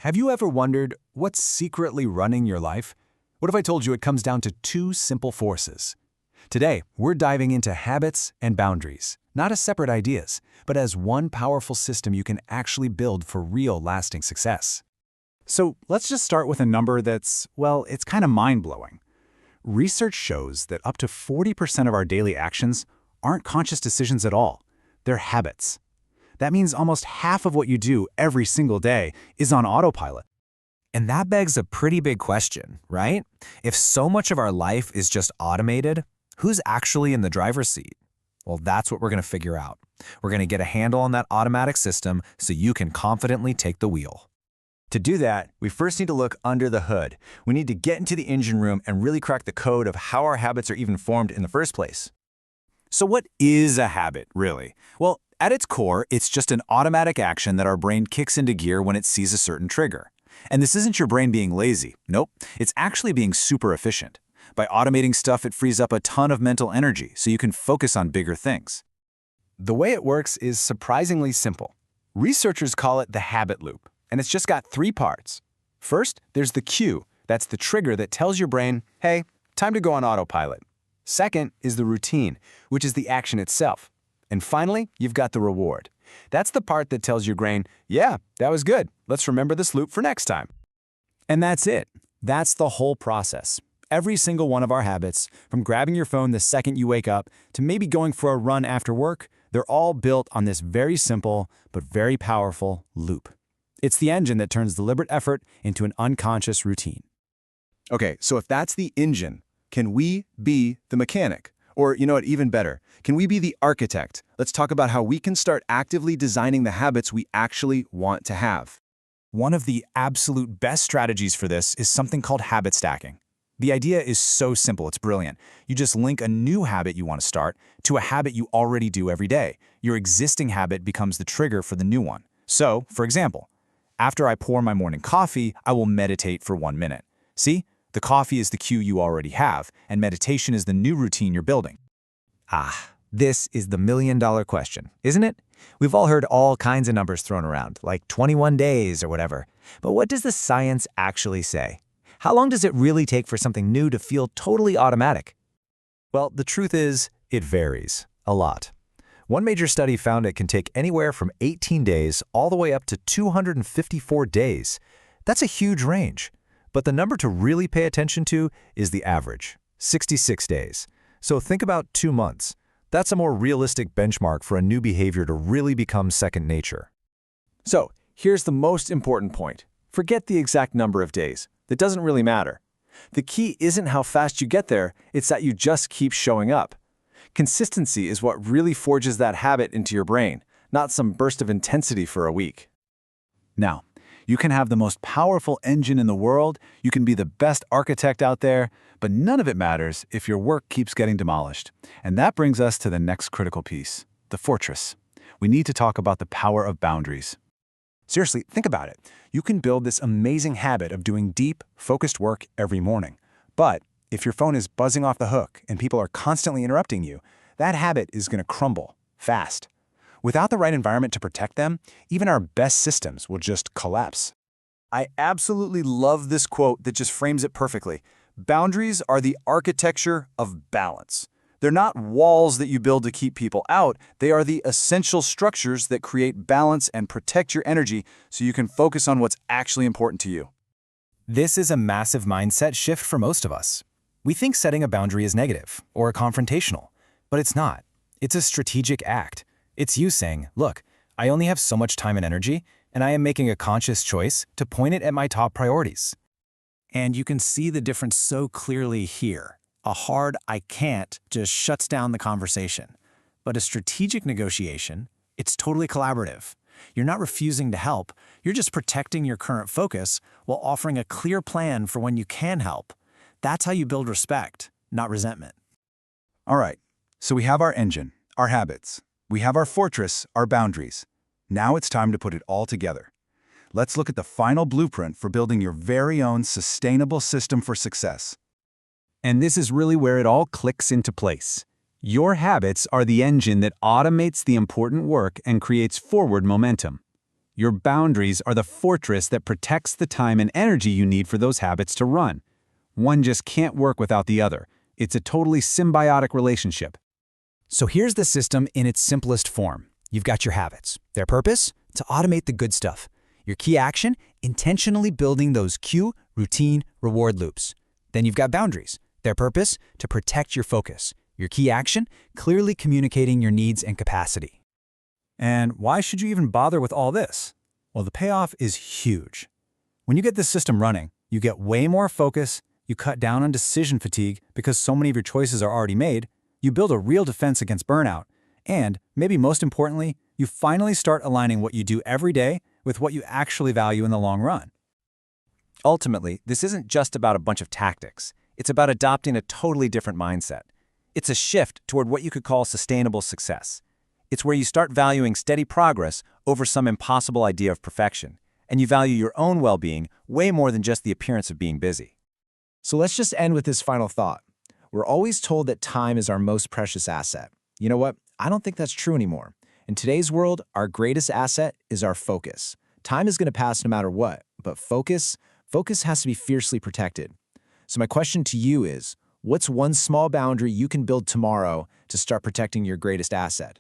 Have you ever wondered what's secretly running your life? What if I told you it comes down to two simple forces? Today, we're diving into habits and boundaries, not as separate ideas, but as one powerful system you can actually build for real lasting success. So let's just start with a number that's, well, it's kind of mind-blowing. Research shows that up to 40% of our daily actions aren't conscious decisions at all. They're habits. That means almost half of what you do every single day is on autopilot. And that begs a pretty big question, right? If so much of our life is just automated, who's actually in the driver's seat? Well, that's what we're going to figure out. We're going to get a handle on that automatic system so you can confidently take the wheel. To do that, we first need to look under the hood. We need to get into the engine room and really crack the code of how our habits are even formed in the first place. So what is a habit, really? Well, at its core, it's just an automatic action that our brain kicks into gear when it sees a certain trigger. And this isn't your brain being lazy. Nope, it's actually being super efficient. By automating stuff, it frees up a ton of mental energy so you can focus on bigger things. The way it works is surprisingly simple. Researchers call it the habit loop, and it's just got three parts. First, there's the cue. That's the trigger that tells your brain, hey, time to go on autopilot. Second is the routine, which is the action itself. And finally, you've got the reward. That's the part that tells your brain, yeah, that was good. Let's remember this loop for next time. And that's it. That's the whole process. Every single one of our habits, from grabbing your phone the second you wake up to maybe going for a run after work, they're all built on this very simple but very powerful loop. It's the engine that turns deliberate effort into an unconscious routine. Okay, so if that's the engine, can we be the mechanic? Or, you know what, even better, can we be the architect? Let's talk about how we can start actively designing the habits we actually want to have. One of the absolute best strategies for this is something called habit stacking. The idea is so simple, it's brilliant. You just link a new habit you want to start to a habit you already do every day. Your existing habit becomes the trigger for the new one. So, for example, after I pour my morning coffee, I will meditate for 1 minute. See? The coffee is the cue you already have, and meditation is the new routine you're building. This is the million-dollar question, isn't it? We've all heard all kinds of numbers thrown around, like 21 days or whatever. But what does the science actually say? How long does it really take for something new to feel totally automatic? Well, the truth is, it varies a lot. One major study found it can take anywhere from 18 days all the way up to 254 days. That's a huge range. But the number to really pay attention to is the average, 66 days. So think about 2 months. That's a more realistic benchmark for a new behavior to really become second nature. So, here's the most important point. Forget the exact number of days. That doesn't really matter. The key isn't how fast you get there, it's that you just keep showing up. Consistency is what really forges that habit into your brain, not some burst of intensity for a week. Now, you can have the most powerful engine in the world, you can be the best architect out there, but none of it matters if your work keeps getting demolished. And that brings us to the next critical piece, the fortress. We need to talk about the power of boundaries. Seriously, think about it. You can build this amazing habit of doing deep, focused work every morning. But if your phone is buzzing off the hook and people are constantly interrupting you, that habit is going to crumble fast. Without the right environment to protect them, even our best systems will just collapse. I absolutely love this quote that just frames it perfectly. Boundaries are the architecture of balance. They're not walls that you build to keep people out. They are the essential structures that create balance and protect your energy so you can focus on what's actually important to you. This is a massive mindset shift for most of us. We think setting a boundary is negative or confrontational, but it's not. It's a strategic act. It's you saying, look, I only have so much time and energy, and I am making a conscious choice to point it at my top priorities. And you can see the difference so clearly here. A hard "I can't" just shuts down the conversation. But a strategic negotiation, it's totally collaborative. You're not refusing to help, you're just protecting your current focus while offering a clear plan for when you can help. That's how you build respect, not resentment. All right, so we have our engine, our habits. We have our fortress, our boundaries. Now it's time to put it all together. Let's look at the final blueprint for building your very own sustainable system for success. And this is really where it all clicks into place. Your habits are the engine that automates the important work and creates forward momentum. Your boundaries are the fortress that protects the time and energy you need for those habits to run. One just can't work without the other. It's a totally symbiotic relationship. So here's the system in its simplest form. You've got your habits. Their purpose? To automate the good stuff. Your key action? Intentionally building those cue, routine, reward loops. Then you've got boundaries. Their purpose? To protect your focus. Your key action? Clearly communicating your needs and capacity. And why should you even bother with all this? Well, the payoff is huge. When you get this system running, you get way more focus, you cut down on decision fatigue because so many of your choices are already made, you build a real defense against burnout, and, maybe most importantly, you finally start aligning what you do every day with what you actually value in the long run. Ultimately, this isn't just about a bunch of tactics. It's about adopting a totally different mindset. It's a shift toward what you could call sustainable success. It's where you start valuing steady progress over some impossible idea of perfection, and you value your own well-being way more than just the appearance of being busy. So let's just end with this final thought. We're always told that time is our most precious asset. You know what? I don't think that's true anymore. In today's world, our greatest asset is our focus. Time is going to pass no matter what, but focus has to be fiercely protected. So my question to you is, what's one small boundary you can build tomorrow to start protecting your greatest asset?